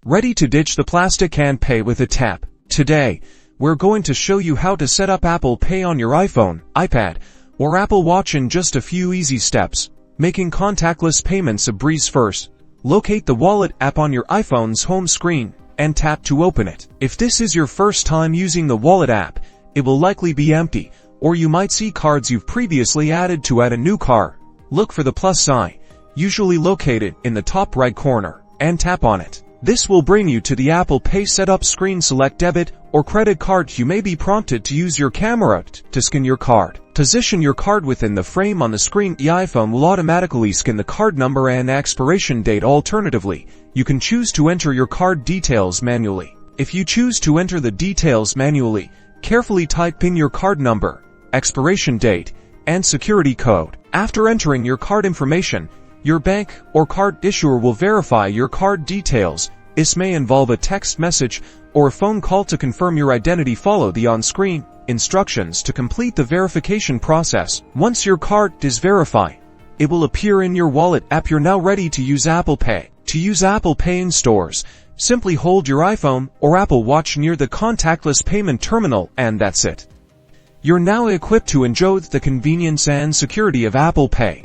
Ready to ditch the plastic and pay with a tap? Today, we're going to show you how to set up Apple Pay on your iPhone, iPad, or Apple Watch in just a few easy steps, making contactless payments a breeze. First, locate the Wallet app on your iPhone's home screen and tap to open it. If this is your first time using the Wallet app, it will likely be empty, or you might see cards you've previously added to add a new card. Look for the plus sign, usually located in the top right corner, and tap on it. This will bring you to the Apple Pay setup screen. Select debit or credit card. You may be prompted to use your camera to scan your card. Position your card within the frame on the screen. The iPhone will automatically scan the card number and expiration date. Alternatively, you can choose to enter your card details manually. If you choose to enter the details manually, carefully type in your card number, expiration date, and security code. After entering your card information, your bank or card issuer will verify your card details. This may involve a text message or a phone call to confirm your identity. Follow the on-screen instructions to complete the verification process. Once your card is verified, it will appear in your Wallet app. You're now ready to use Apple Pay. To use Apple Pay in stores, simply hold your iPhone or Apple Watch near the contactless payment terminal, and that's it. You're now equipped to enjoy the convenience and security of Apple Pay.